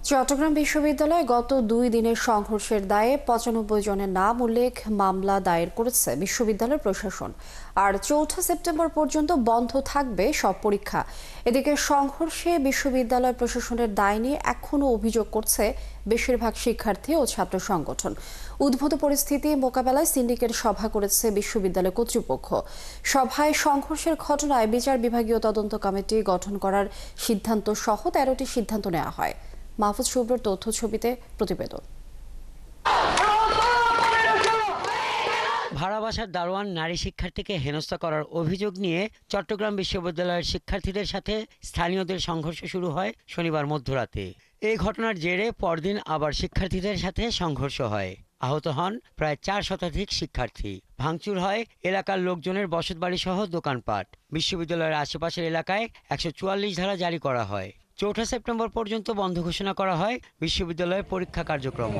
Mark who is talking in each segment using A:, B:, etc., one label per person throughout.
A: চট্টগ্রাম বিশ্ববিদ্যালয়ে গত ২ দিনের সংঘর্ষের দায়ে ৯৫ জনের নাম উল্লেখ মামলা দায়ের করেছে বিশ্ববিদ্যালয় প্রশাসন। আর ৪ সেপ্টেম্বর পর্যন্ত বন্ধ থাকবে সব পরীক্ষা। এদিকে সংঘর্ষে বিশ্ববিদ্যালয় প্রশাসনের দায় নিয়ে এখনও অভিযোগ করছে বেশিরভাগ শিক্ষার্থী ও ছাত্র সংগঠন। উদ্ভূত পরিস্থিতি মোকাবেলায় সিন্ডিকেট সভা করেছে বিশ্ববিদ্যালয় কর্তৃপক্ষ। সভায় সংঘর্ষের ঘটনায় বিচার বিভাগীয় তদন্ত কমিটি গঠন করার সিদ্ধান্ত সহ ১৩টি সিদ্ধান্ত নেওয়া হয়। মাহফুজ শুভ্রর তথ্য ছবিতে প্রতিবেদন।
B: ভাড়া বাসার দারোয়ান নারী শিক্ষার্থীকে হেনস্থা করার অভিযোগ নিয়ে চট্টগ্রাম বিশ্ববিদ্যালয়ের শিক্ষার্থীদের সাথে স্থানীয়দের সংঘর্ষ শুরু হয় শনিবার মধ্যরাতে। এই ঘটনার জেরে পরদিন আবার শিক্ষার্থীদের সাথে সংঘর্ষ হয়। আহত হন প্রায় ৪ শতাধিক শিক্ষার্থী। ভাঙচুর হয় এলাকার লোকজনের বসতবাড়ি সহ দোকানপাট। বিশ্ববিদ্যালয়ের আশেপাশের এলাকায় ১৪৪ ধারা জারি করা হয়। ৪ সেপ্টেম্বর পর্যন্ত বন্ধ ঘোষণা করা হয় বিশ্ববিদ্যালয়ের পরীক্ষা কার্যক্রম।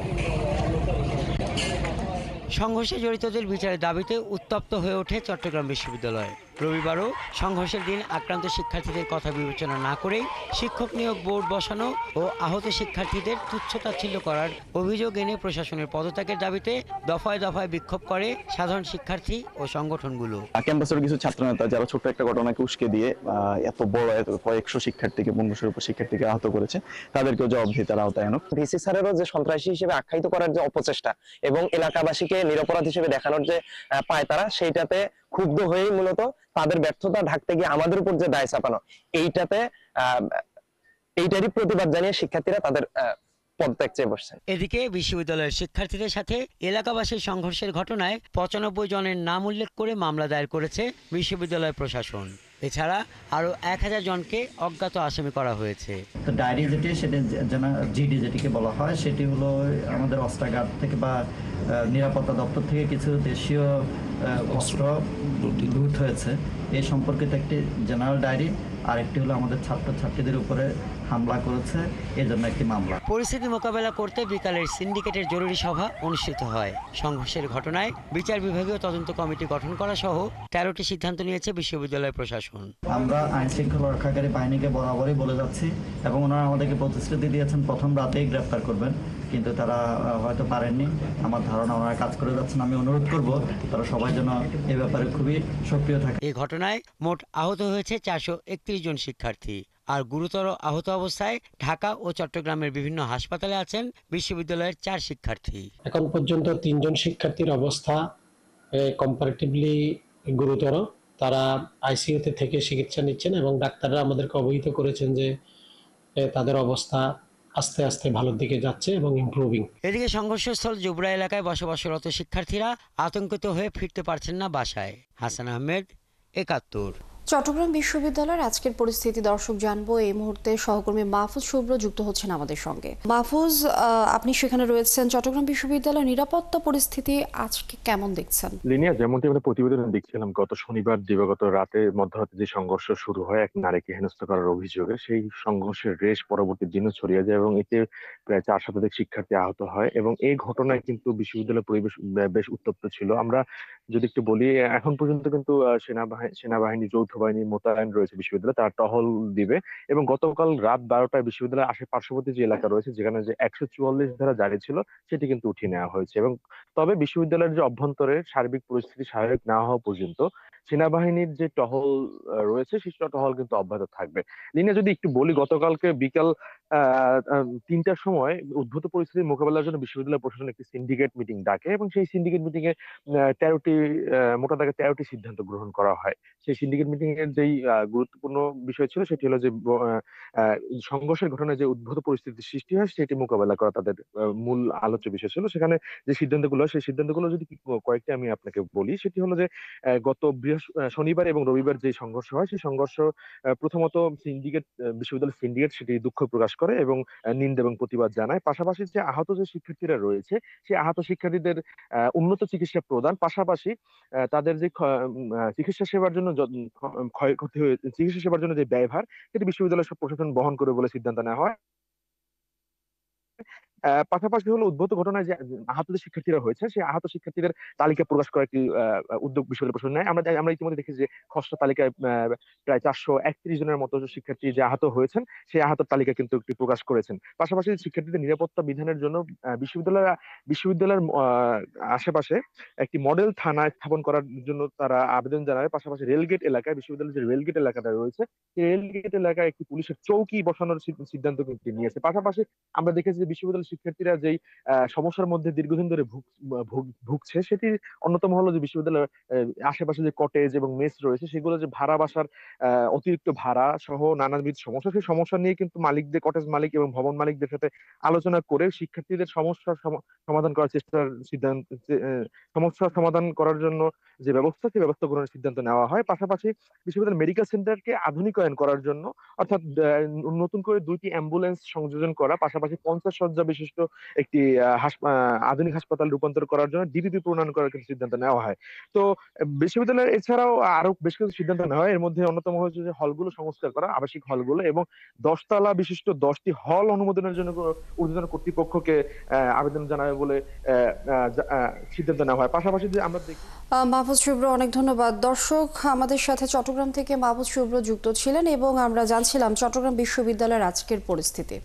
B: সংঘর্ষে জড়িতদের বিচারের দাবিতে উত্তপ্ত হয়ে ওঠে চট্টগ্রাম বিশ্ববিদ্যালয়। রবিবারও সংঘর্ষের দিন আক্রান্ত শিক্ষার্থীদের কথা বিবেচনা না করেই শিক্ষক নিয়োগ বোর্ড বসানো ও আহত শিক্ষার্থীদের তুচ্ছতাচ্ছিল্য করার অভিযোগ এনে প্রশাসনের পদত্যাগের দাবিতে দফায় দফায় বিক্ষোভ করে সাধারণ শিক্ষার্থী ও সংগঠনগুলো।
C: ক্যাম্পাসের কিছু ছাত্রনেতা যারা ছোট্ট একটা ঘটনাকে উস্কে দিয়ে এত বড় কয়েকশো শিক্ষার্থীকে ১৫০০-র উপর শিক্ষার্থীকে আহত করেছে, তাদেরকেও জবাবদিহিতার আওতায় আনুক।
D: ভিসি স্যারেরও যে সন্ত্রাসী হিসেবে আখ্যায়িত করার যে অপচেষ্টা এবং এলাকাবাসীকে নিরপরাধ হিসেবে দেখানোর যে পায়তারা, সেইটাতে ক্ষুব্ধ হয়েই মূলত তাদের ব্যর্থতা ঢাকতে গিয়ে আমাদের উপর যে দায় চাপানো, এইটারই প্রতিবাদ জানিয়ে শিক্ষার্থীরা তাদের পদত্যাগ চেয়ে বসছেন।
B: এদিকে বিশ্ববিদ্যালয়ের শিক্ষার্থীদের সাথে এলাকাবাসীর সংঘর্ষের ঘটনায় ৯৫ জনের নাম উল্লেখ করে মামলা দায়ের করেছে বিশ্ববিদ্যালয় প্রশাসন। এছাড়া আরও ১,০০০ জনকে অজ্ঞাত আসামি করা হয়েছে।
E: তো ডায়েরি যেটি, সেটি জিডি যেটিকে বলা হয়, সেটি হলো আমাদের অস্ত্রাগার থেকে বা নিরাপত্তা দপ্তর থেকে কিছু দেশীয় অস্ত্র লুট হয়েছে এই সম্পর্কিত একটি জেনারেল ডায়েরি। আরেকটি হলো আমাদের ছাত্রছাত্রীদের উপরে হামলা করেছে, এজন্য একটি মামলা।
B: পরিস্থিতি মোকাবেলা করতে বিকালের সিন্ডিকেটের জরুরি সভা অনুষ্ঠিত হয়। সংঘর্ষের ঘটনায় বিচার বিভাগীয় তদন্ত কমিটি গঠন করা সহ ১৩টি সিদ্ধান্ত নিয়েছে বিশ্ববিদ্যালয় প্রশাসন।
E: আমরা আইন শৃঙ্খলা রক্ষাকারী বাহিনীকে বরাবরই বলে যাচ্ছি এবং ওনারা আমাদেরকে প্রতিশ্রুতি দিয়েছেন প্রথম রাতেই গ্রেফতার করবেন, কিন্তু তারা হয়তো পারেননি। আমার ধারণা ওনারা কাজ করে যাচ্ছেন। আমি অনুরোধ করব তারা সবাই যেন এই ব্যাপারে খুবই সক্রিয় থাকে।
B: এই ঘটনায় মোট আহত হয়েছে ৪৩১ জন শিক্ষার্থী। আর গুরুতর আহত অবস্থায় ঢাকা ও চট্টগ্রামের বিভিন্ন হাসপাতালে আছেন বিশ্ববিদ্যালয়ের ৪ শিক্ষার্থী।
F: এখন পর্যন্ত ৩ জন শিক্ষার্থীর অবস্থা কম্পারেটিভলি গুরুতর। তারা আইসিইউতে থেকে চিকিৎসা নিচ্ছেন এবং ডাক্তাররা আমাদেরকে অবহিত করেছেন যে তাদের অবস্থা আস্তে আস্তে ভালোর দিকে যাচ্ছে এবং ইমপ্রুভিং।
B: এদিকে সংঘর্ষস্থল জুবরা এলাকায় বসবাসরত শিক্ষার্থীরা আতঙ্কিত হয়ে ফিরতে পারছেন না বাসায়। হাসান আহমেদ, ৭১।
A: চট্টগ্রাম বিশ্ববিদ্যালয়ের আজকের পরিস্থিতি দর্শক জানবো। এই মুহূর্তে সহকর্মী মাহফুজ শুভ্র যুক্ত হচ্ছেন আমাদের সঙ্গে। মাহফুজ, আপনি সেখানে রয়েছেন। চট্টগ্রাম বিশ্ববিদ্যালয়ের নিরাপত্তা পরিস্থিতি আজকে কেমন দেখছেন?
G: লিনিয়া, যেমনটি আমরা প্রতিবেদনে দেখছিলাম, গত শনিবার দিবাগত রাতে মধ্যরাতে যে সংঘর্ষ শুরু হয় এক নারীকে হেনস্থা করার অভিযোগে, সেই সংঘর্ষের রেশ পরবর্তী দিনও ছড়িয়ে যায় এবং এতে প্রায় ৪ শতাধিক শিক্ষার্থী আহত হয় এবং এই ঘটনায় কিন্তু বিশ্ববিদ্যালয়ের পরিবেশ বেশ উত্তপ্ত ছিল। আমরা যদি একটু বলি, এখন পর্যন্ত কিন্তু সেনাবাহিনী যৌথ বাহিনী মোতায়েন রয়েছে বিশ্ববিদ্যালয়ে, তারা টহল দিবে এবং গতকাল রাত ১২টায় বিশ্ববিদ্যালয়ের পার্শ্ববর্তী যে এলাকা রয়েছে, যেখানে যে ১৪৪ ধারা জারি ছিল, সেটি কিন্তু উঠিয়ে নেওয়া হয়েছে এবং তবে বিশ্ববিদ্যালয়ের যে অভ্যন্তরের সার্বিক পরিস্থিতি স্বাভাবিক না হওয়া পর্যন্ত সেনাবাহিনীর যে টহল রয়েছে, সেই টহল কিন্তু অব্যাহত থাকবে। লিনা, যদি একটু বলি, গতকালকে বিকাল ৩টার সময় উদ্ভূত পরিস্থিতির মোকাবেলার জন্য বিশ্ববিদ্যালয় প্রশাসন একটি সিন্ডিকেট মিটিং ডাকে এবং সেই সিন্ডিকেট মিটিং এ ১৩টি মোটা দাগে ১৩টি সিদ্ধান্ত গ্রহণ করা হয়। সেই সিন্ডিকেট মিটিং এর যেই গুরুত্বপূর্ণ বিষয় ছিল সেটি হলো যে সংঘর্ষের ঘটনায় যে উদ্ভূত পরিস্থিতির সৃষ্টি হয় সেটি মোকাবেলা করা তাদের মূল আলোচ্য বিষয় ছিল। সেখানে যে সিদ্ধান্তগুলো, সেই সিদ্ধান্তগুলো যদি কয়েকটি আমি আপনাকে বলি, সেটি হলো যে গত শনিবার এবং রবিবার যে সংঘর্ষ হয়, সেই সংঘর্ষ প্রথমত বিশ্ববিদ্যালয় সিন্ডিকেট সেটি দুঃখ প্রকাশ করে এবং নিন্দা এবং প্রতিবাদ জানায়। পাশাপাশি যে আহত যে শিক্ষার্থীরা রয়েছে, সেই আহত শিক্ষার্থীদের উন্নত চিকিৎসা প্রদান, পাশাপাশি তাদের যে চিকিৎসা সেবার জন্য ক্ষয়ক্ষতি হয়ে চিকিৎসা সেবার জন্য যে ব্যয়ভার, সেটি বিশ্ববিদ্যালয় প্রশাসন বহন করে বলে সিদ্ধান্ত নেওয়া হয়। পাশাপাশি হলো উদ্ভূত ঘটনায় যে আহত যে শিক্ষার্থীরা হয়েছে সেই আহত শিক্ষার্থীদের তালিকা প্রকাশ করা একটি উদ্যোগ বিশ্ববিদ্যালয় প্রশাসন নেয়। আমরা ইতিমধ্যে দেখি যে খসড়া তালিকায় প্রায় 431 জনের মতো শিক্ষার্থী যে আহত হয়েছেন সেই আহত তালিকা কিন্তু একটি প্রকাশ করেছেন। পাশাপাশি শিক্ষার্থীদের নিরাপত্তা বিধানের জন্য বিশ্ববিদ্যালয়ের আশেপাশে একটি মডেল থানা স্থাপন করার জন্য তারা আবেদন জানায়। পাশাপাশি রেলগেট এলাকায়, বিশ্ববিদ্যালয়ের যে রেলগেট এলাকাটা রয়েছে সেই রেলগেট এলাকায় একটি পুলিশের চৌকি বসানোর সিদ্ধান্ত কিন্তু নিয়েছে। পাশাপাশি আমরা দেখেছি যে বিশ্ববিদ্যালয়ের শিক্ষার্থীরা যেই সমস্যার মধ্যে দীর্ঘদিন ধরে ভুগছে সেটির অন্যতম হলো যে বিশ্ববিদ্যালয়ের আশেপাশে যে কটেজ এবং মেস রয়েছে সেগুলো যে ভাড়া বাসার অতিরিক্ত ভাড়া সহ নানাবিধ সমস্যা, সেই সমস্যা নিয়ে কিন্তু মালিকদের, কটেজ মালিক এবং ভবন মালিকদের সাথে আলোচনা করে শিক্ষার্থীদের সমস্যার সমাধান করার সমস্যার সমাধান করার জন্য যে ব্যবস্থা, সেই ব্যবস্থা গ্রহণের সিদ্ধান্ত নেওয়া হয়। পাশাপাশি বিশ্ববিদ্যালয় মেডিকেল সেন্টারকে আধুনিকায়ন করার জন্য, অর্থাৎ নতুন করে 2টি অ্যাম্বুলেন্স সংযোজন করা, পাশাপাশি 50 শয্যা বিশিষ্ট একটি আধুনিক হাসপাতাল রূপান্তর করার জন্য ডিপিপি প্রণয়ন করার কিন্তু সিদ্ধান্ত নেওয়া হয়। তো বিশ্ববিদ্যালয়ের এছাড়াও আরো বেশ কিছু সিদ্ধান্ত নেওয়া হয়। এর মধ্যে অন্যতম হচ্ছে যে হলগুলো সংস্কার করা, আবাসিক হলগুলো, এবং 10 তলা বিশিষ্ট 10টি হল অনুমোদনের জন্য ঊর্ধ্বতন কর্তৃপক্ষকে আবেদন জানাবে বলে সিদ্ধান্ত নেওয়া হয়। পাশাপাশি যে আমরা দেখি
A: মাহফুজ শুভ্র, অনেক ধন্যবাদ। দর্শক, আমাদের সাথে চট্টগ্রাম থেকে মাহফুজ শুভ্র যুক্ত ছিলেন এবং আমরা জানছিলাম চট্টগ্রাম বিশ্ববিদ্যালয়ের আজকের পরিস্থিতি।